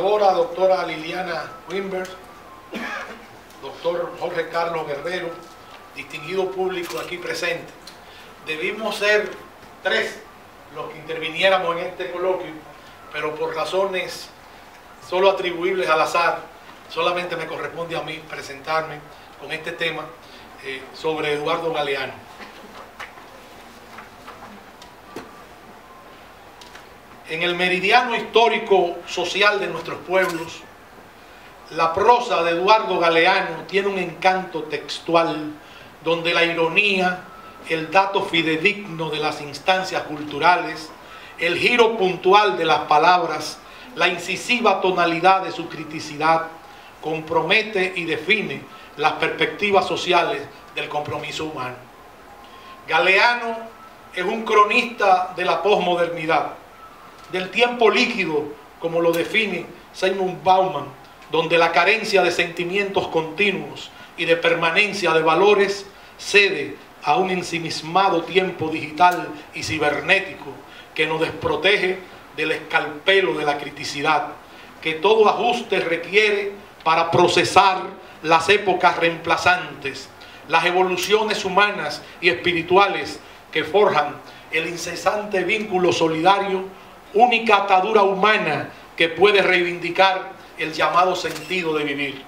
senadora doctora Liliana Wimber, doctor Jorge Carlos Guerrero, distinguido público aquí presente. Debimos ser 3 los que interviniéramos en este coloquio, pero por razones solo atribuibles al azar, solamente me corresponde a mí presentarme con este tema sobre Eduardo Galeano. En el meridiano histórico social de nuestros pueblos, la prosa de Eduardo Galeano tiene un encanto textual donde la ironía, el dato fidedigno de las instancias culturales, el giro puntual de las palabras, la incisiva tonalidad de su criticidad, compromete y define las perspectivas sociales del compromiso humano. Galeano es un cronista de la posmodernidad, del tiempo líquido, como lo define Simon Bauman, donde la carencia de sentimientos continuos y de permanencia de valores cede a un ensimismado tiempo digital y cibernético que nos desprotege del escalpelo de la criticidad, que todo ajuste requiere para procesar las épocas reemplazantes, las evoluciones humanas y espirituales que forjan el incesante vínculo solidario, única atadura humana que puede reivindicar el llamado sentido de vivir.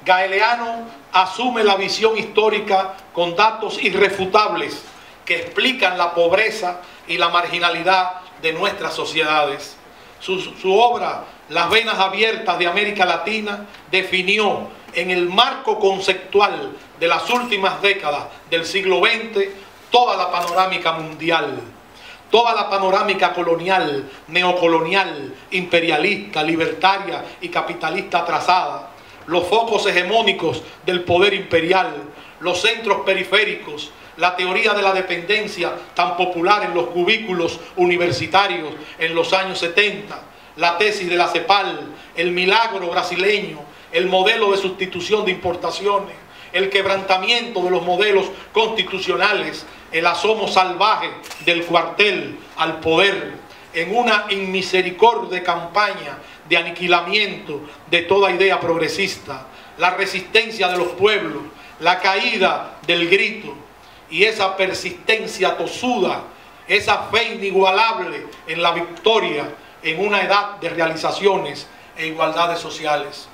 Galeano asume la visión histórica con datos irrefutables que explican la pobreza y la marginalidad de nuestras sociedades. Su obra, Las venas abiertas de América Latina, definió en el marco conceptual de las últimas décadas del siglo XX toda la panorámica mundial, toda la panorámica colonial, neocolonial, imperialista, libertaria y capitalista trazada, los focos hegemónicos del poder imperial, los centros periféricos, la teoría de la dependencia tan popular en los cubículos universitarios en los años 70, la tesis de la CEPAL, el milagro brasileño, el modelo de sustitución de importaciones, el quebrantamiento de los modelos constitucionales, el asomo salvaje del cuartel al poder, en una inmisericordia campaña de aniquilamiento de toda idea progresista, la resistencia de los pueblos, la caída del grito y esa persistencia tosuda, esa fe inigualable en la victoria en una edad de realizaciones e igualdades sociales.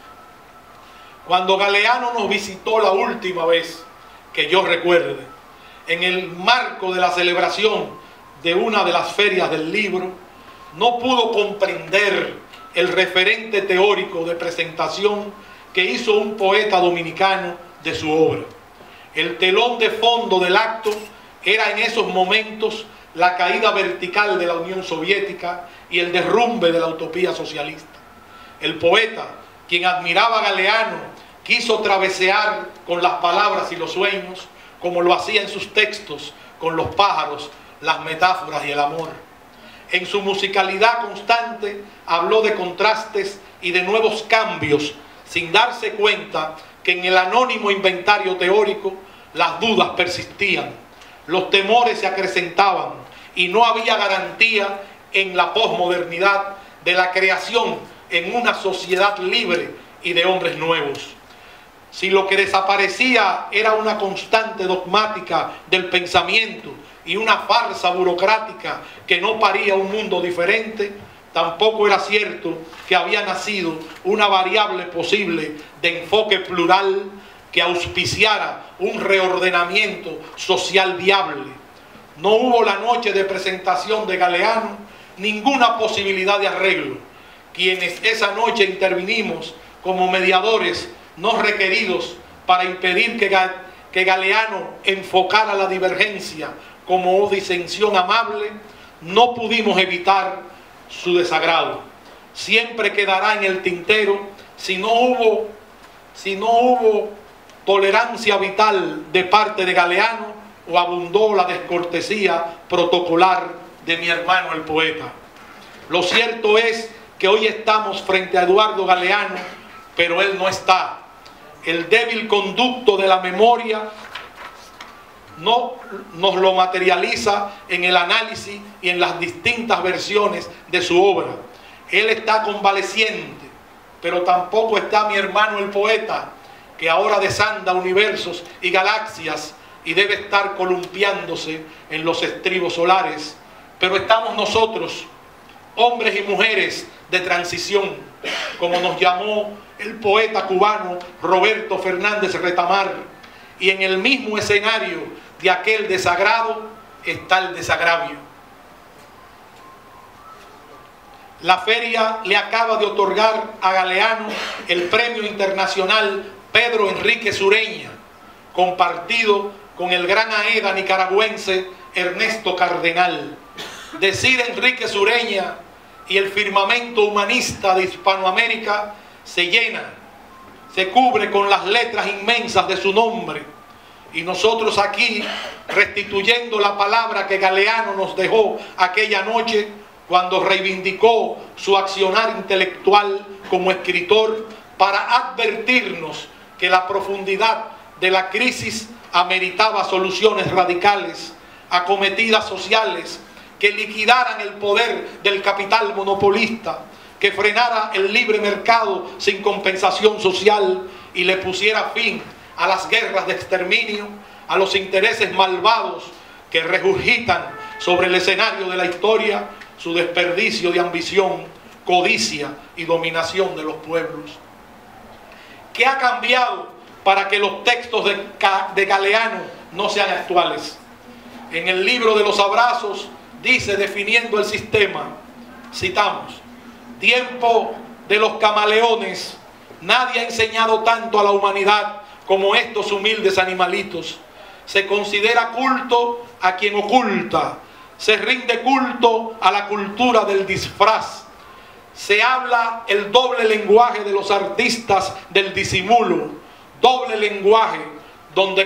Cuando Galeano nos visitó la última vez que yo recuerde, en el marco de la celebración de una de las ferias del libro, no pudo comprender el referente teórico de presentación que hizo un poeta dominicano de su obra. El telón de fondo del acto era en esos momentos la caída vertical de la Unión Soviética y el derrumbe de la utopía socialista. El poeta, quien admiraba a Galeano, quiso travesear con las palabras y los sueños, como lo hacía en sus textos, con los pájaros, las metáforas y el amor. En su musicalidad constante habló de contrastes y de nuevos cambios, sin darse cuenta que en el anónimo inventario teórico las dudas persistían, los temores se acrecentaban y no había garantía en la posmodernidad de la creación en una sociedad libre y de hombres nuevos. Si lo que desaparecía era una constante dogmática del pensamiento y una farsa burocrática que no paría un mundo diferente, tampoco era cierto que había nacido una variable posible de enfoque plural que auspiciara un reordenamiento social viable. No hubo la noche de presentación de Galeano ninguna posibilidad de arreglo. Quienes esa noche intervinimos como mediadores no requeridos para impedir que Galeano enfocara la divergencia como disensión amable, no pudimos evitar su desagrado. Siempre quedará en el tintero si no hubo tolerancia vital de parte de Galeano o abundó la descortesía protocolar de mi hermano el poeta. Lo cierto es que hoy estamos frente a Eduardo Galeano, pero él no está. El débil conducto de la memoria no nos lo materializa en el análisis y en las distintas versiones de su obra. Él está convaleciente, pero tampoco está mi hermano el poeta, que ahora desanda universos y galaxias y debe estar columpiándose en los estribos solares. Pero estamos nosotros, hombres y mujeres de transición, como nos llamó el poeta cubano Roberto Fernández Retamar, y en el mismo escenario de aquel desagrado está el desagravio. La feria le acaba de otorgar a Galeano el Premio Internacional Pedro Enrique Sureña, compartido con el gran aeda nicaragüense Ernesto Cardenal. Decide Enrique Sureña y el firmamento humanista de Hispanoamérica se llena, se cubre con las letras inmensas de su nombre. Y nosotros aquí, restituyendo la palabra que Galeano nos dejó aquella noche, cuando reivindicó su accionar intelectual como escritor para advertirnos que la profundidad de la crisis ameritaba soluciones radicales, acometidas sociales, que liquidaran el poder del capital monopolista, que frenara el libre mercado sin compensación social y le pusiera fin a las guerras de exterminio, a los intereses malvados que regurgitan sobre el escenario de la historia, su desperdicio de ambición, codicia y dominación de los pueblos. ¿Qué ha cambiado para que los textos de Galeano no sean actuales? En el libro de los abrazos dice, definiendo el sistema, citamos: tiempo de los camaleones, nadie ha enseñado tanto a la humanidad como estos humildes animalitos. Se considera culto a quien oculta, se rinde culto a la cultura del disfraz. Se habla el doble lenguaje de los artistas del disimulo, doble lenguaje donde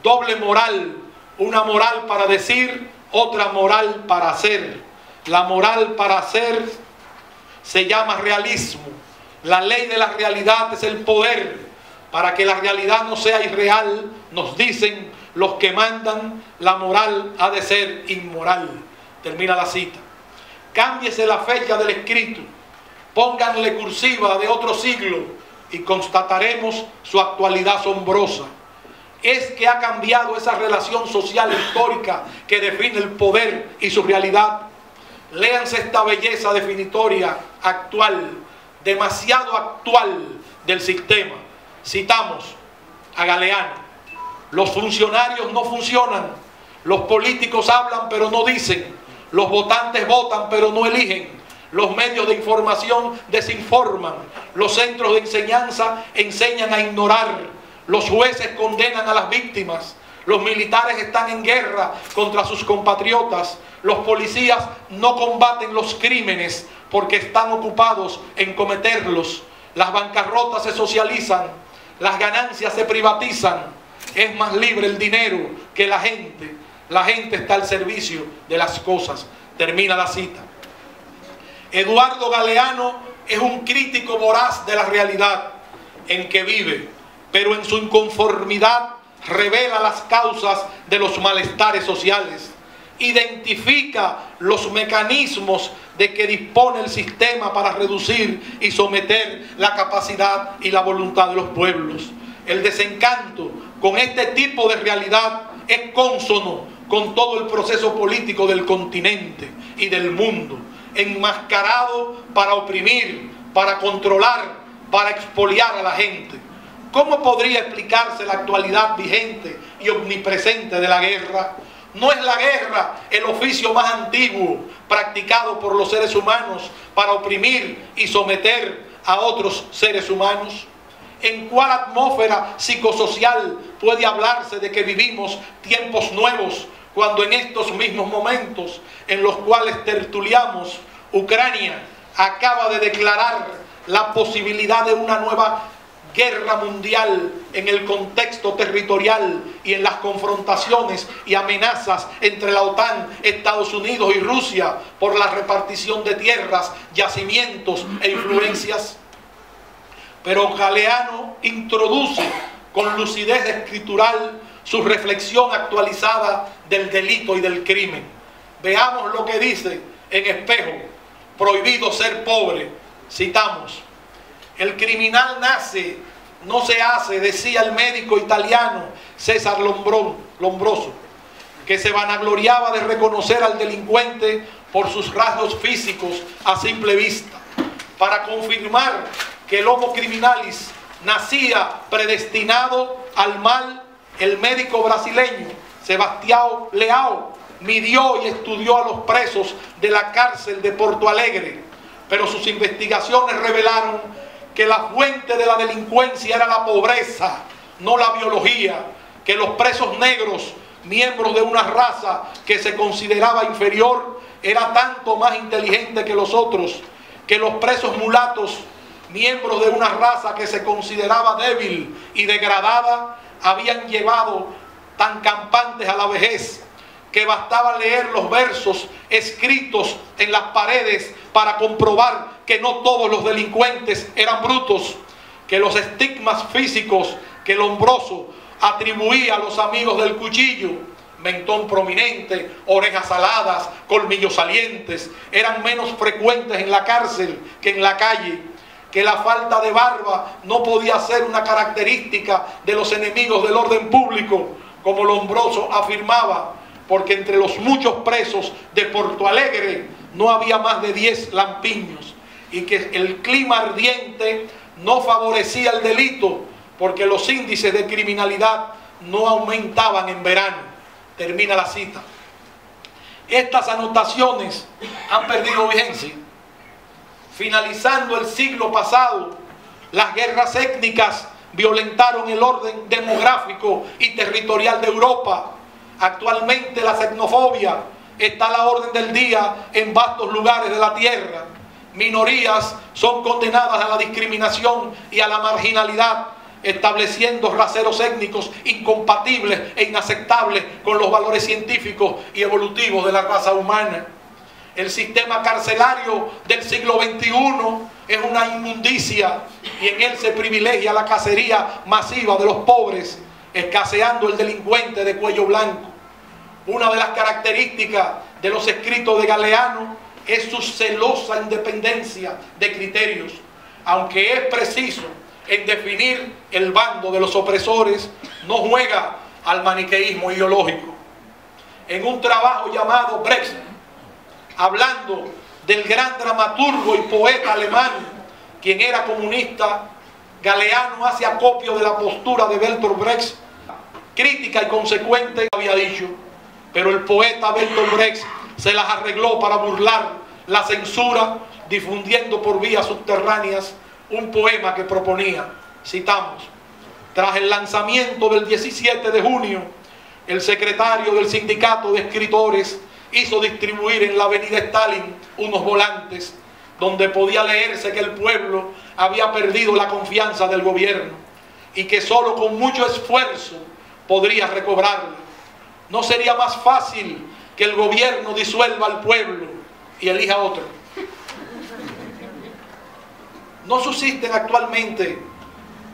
doble moral, una moral para decir, otra moral para hacer. La moral para hacer se llama realismo. La ley de la realidad es el poder. Para que la realidad no sea irreal, nos dicen los que mandan, la moral ha de ser inmoral. Termina la cita. Cámbiese la fecha del escrito, pónganle cursiva de otro siglo y constataremos su actualidad asombrosa. Es que ha cambiado esa relación social histórica que define el poder y su realidad. Léanse esta belleza definitoria actual, demasiado actual del sistema. Citamos a Galeano: los funcionarios no funcionan, los políticos hablan pero no dicen, los votantes votan pero no eligen, los medios de información desinforman, los centros de enseñanza enseñan a ignorar, los jueces condenan a las víctimas, los militares están en guerra contra sus compatriotas, los policías no combaten los crímenes porque están ocupados en cometerlos, las bancarrotas se socializan, las ganancias se privatizan, es más libre el dinero que la gente está al servicio de las cosas. Termina la cita. Eduardo Galeano es un crítico voraz de la realidad en que vive, pero en su inconformidad revela las causas de los malestares sociales, identifica los mecanismos de que dispone el sistema para reducir y someter la capacidad y la voluntad de los pueblos. El desencanto con este tipo de realidad es cónsono con todo el proceso político del continente y del mundo, enmascarado para oprimir, para controlar, para expoliar a la gente. ¿Cómo podría explicarse la actualidad vigente y omnipresente de la guerra? ¿No es la guerra el oficio más antiguo practicado por los seres humanos para oprimir y someter a otros seres humanos? ¿En cuál atmósfera psicosocial puede hablarse de que vivimos tiempos nuevos cuando en estos mismos momentos en los cuales tertuliamos, Ucrania acaba de declarar la posibilidad de una nueva guerra mundial en el contexto territorial y en las confrontaciones y amenazas entre la OTAN, Estados Unidos y Rusia por la repartición de tierras, yacimientos e influencias? Pero Galeano introduce con lucidez escritural su reflexión actualizada del delito y del crimen. Veamos lo que dice en Espejo, prohibido ser pobre. Citamos: el criminal nace, no se hace, decía el médico italiano César Lombroso, que se vanagloriaba de reconocer al delincuente por sus rasgos físicos a simple vista. Para confirmar que el homo criminalis nacía predestinado al mal, el médico brasileño Sebastião Leão midió y estudió a los presos de la cárcel de Porto Alegre, pero sus investigaciones revelaron que la fuente de la delincuencia era la pobreza, no la biología, que los presos negros, miembros de una raza que se consideraba inferior, era tanto más inteligente que los otros, que los presos mulatos, miembros de una raza que se consideraba débil y degradada, habían llevado tan campantes a la vejez que bastaba leer los versos escritos en las paredes para comprobar que no todos los delincuentes eran brutos, que los estigmas físicos que Lombroso atribuía a los amigos del cuchillo, mentón prominente, orejas aladas, colmillos salientes, eran menos frecuentes en la cárcel que en la calle, que la falta de barba no podía ser una característica de los enemigos del orden público, como Lombroso afirmaba, porque entre los muchos presos de Porto Alegre no había más de 10 lampiños, y que el clima ardiente no favorecía el delito, porque los índices de criminalidad no aumentaban en verano. Termina la cita. Estas anotaciones han perdido vigencia. Finalizando el siglo pasado, las guerras étnicas violentaron el orden demográfico y territorial de Europa. Actualmente la xenofobia está a la orden del día en vastos lugares de la tierra. Minorías son condenadas a la discriminación y a la marginalidad, estableciendo raseros étnicos incompatibles e inaceptables con los valores científicos y evolutivos de la raza humana. El sistema carcelario del siglo XXI es una inmundicia y en él se privilegia la cacería masiva de los pobres, escaseando el delincuente de cuello blanco. Una de las características de los escritos de Galeano es su celosa independencia de criterios, aunque es preciso en definir el bando de los opresores, no juega al maniqueísmo ideológico. En un trabajo llamado Brecht, hablando del gran dramaturgo y poeta alemán, quien era comunista, Galeano hace acopio de la postura de Bertolt Brecht, crítica y consecuente, había dicho, pero el poeta Bertolt Brecht se las arregló para burlar la censura, difundiendo por vías subterráneas un poema que proponía, citamos: tras el lanzamiento del 17 de junio, el secretario del sindicato de escritores hizo distribuir en la avenida Stalin unos volantes donde podía leerse que el pueblo había perdido la confianza del gobierno y que solo con mucho esfuerzo podría recobrarla. ¿No sería más fácil que el gobierno disuelva al pueblo y elija otro? No subsisten actualmente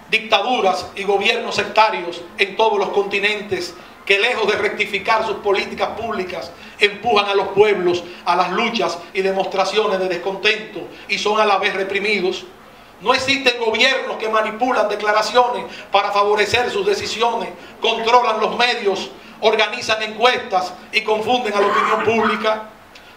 dictaduras y gobiernos sectarios en todos los continentes que, lejos de rectificar sus políticas públicas, empujan a los pueblos a las luchas y demostraciones de descontento y son a la vez reprimidos. No existen gobiernos que manipulan declaraciones para favorecer sus decisiones, controlan los medios, organizan encuestas y confunden a la opinión pública.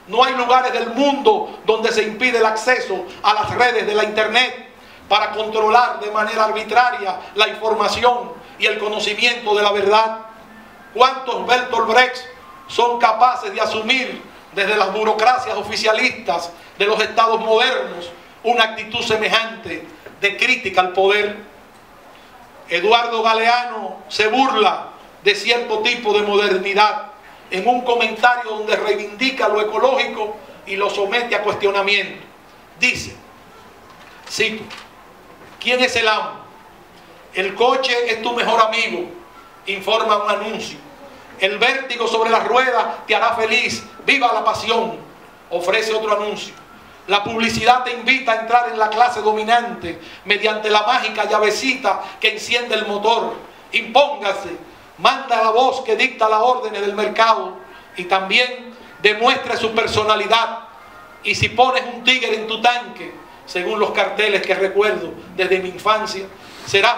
No hay lugares del mundo donde se impide el acceso a las redes de la internet para controlar de manera arbitraria la información y el conocimiento de la verdad. ¿Cuántos Bertolt Brecht son capaces de asumir desde las burocracias oficialistas de los estados modernos una actitud semejante de crítica al poder? Eduardo Galeano se burla de cierto tipo de modernidad en un comentario donde reivindica lo ecológico y lo somete a cuestionamiento. Dice, cito: ¿quién es el amo? El coche es tu mejor amigo, informa un anuncio. El vértigo sobre las ruedas te hará feliz, viva la pasión, ofrece otro anuncio. La publicidad te invita a entrar en la clase dominante mediante la mágica llavecita que enciende el motor. Impóngase, manda la voz que dicta las órdenes del mercado y también demuestre su personalidad Y si pones un tigre en tu tanque, según los carteles que recuerdo desde mi infancia, serás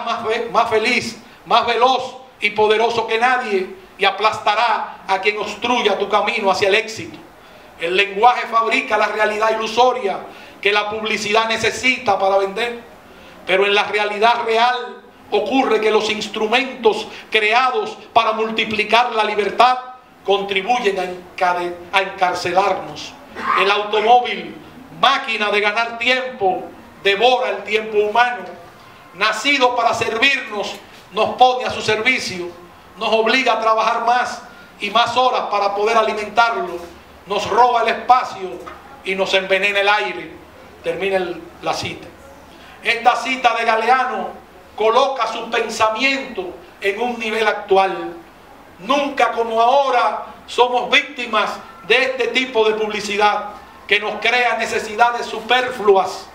más feliz, más veloz y poderoso que nadie, y aplastará a quien obstruya tu camino hacia el éxito. El lenguaje fabrica la realidad ilusoria que la publicidad necesita para vender, pero en la realidad real ocurre que los instrumentos creados para multiplicar la libertad contribuyen a encarcelarnos. El automóvil, máquina de ganar tiempo, devora el tiempo humano. Nacido para servirnos, nos pone a su servicio, nos obliga a trabajar más y más horas para poder alimentarlo, nos roba el espacio y nos envenena el aire. Termina la cita. Esta cita de Galeano coloca su pensamiento en un nivel actual. Nunca como ahora somos víctimas de este tipo de publicidad que nos crea necesidades superfluas,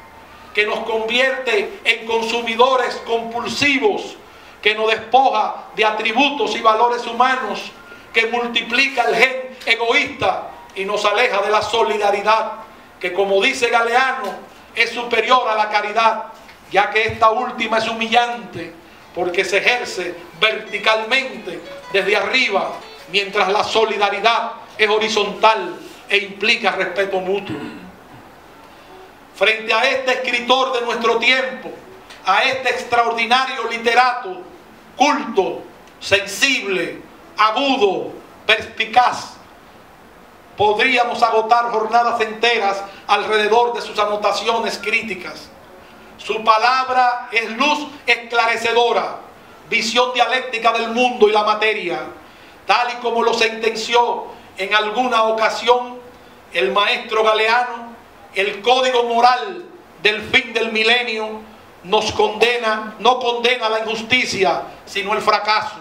que nos convierte en consumidores compulsivos, que nos despoja de atributos y valores humanos, que multiplica el gen egoísta y nos aleja de la solidaridad, que, como dice Galeano, es superior a la caridad, ya que esta última es humillante porque se ejerce verticalmente desde arriba, mientras la solidaridad es horizontal e implica respeto mutuo. Frente a este escritor de nuestro tiempo, a este extraordinario literato, culto, sensible, agudo, perspicaz, podríamos agotar jornadas enteras alrededor de sus anotaciones críticas. Su palabra es luz esclarecedora, visión dialéctica del mundo y la materia, tal y como lo sentenció en alguna ocasión el maestro Galeano. El código moral del fin del milenio no condena la injusticia, sino el fracaso.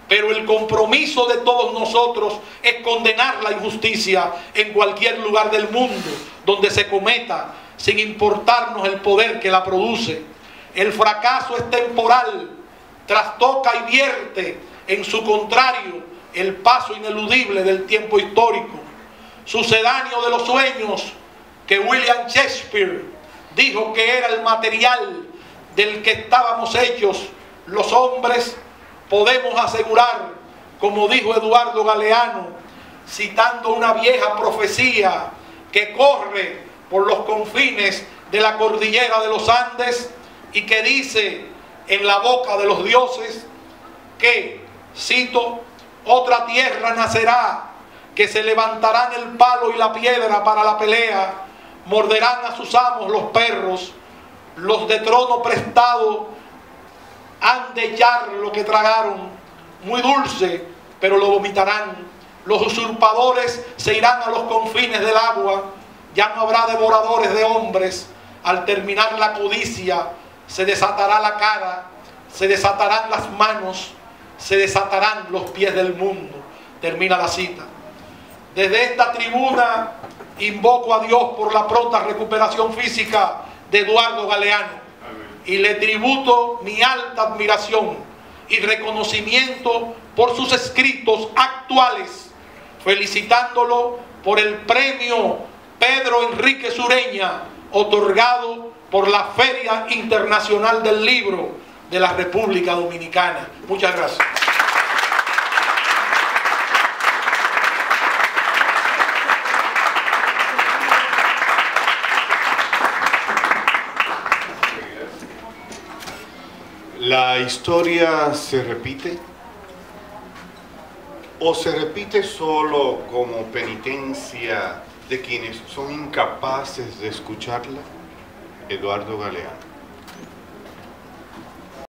Pero el compromiso de todos nosotros es condenar la injusticia en cualquier lugar del mundo donde se cometa, sin importarnos el poder que la produce. El fracaso es temporal, trastoca y vierte en su contrario el paso ineludible del tiempo histórico, sucedáneo de los sueños que William Shakespeare dijo que era el material del que estábamos hechos los hombres. Podemos asegurar, como dijo Eduardo Galeano, citando una vieja profecía que corre por los confines de la cordillera de los Andes y que dice en la boca de los dioses que, cito, otra tierra nacerá, que se levantarán el palo y la piedra para la pelea, morderán a sus amos los perros, los de trono prestado han de echar lo que tragaron, muy dulce, pero lo vomitarán. Los usurpadores se irán a los confines del agua, ya no habrá devoradores de hombres. Al terminar la codicia, se desatará la cara, se desatarán las manos, se desatarán los pies del mundo. Termina la cita. Desde esta tribuna invoco a Dios por la pronta recuperación física de Eduardo Galeano y le tributo mi alta admiración y reconocimiento por sus escritos actuales, felicitándolo por el premio Pedro Enrique Sureña otorgado por la Feria Internacional del Libro de la República Dominicana. Muchas gracias. ¿La historia se repite? ¿O se repite solo como penitencia de quienes son incapaces de escucharla? Eduardo Galeano.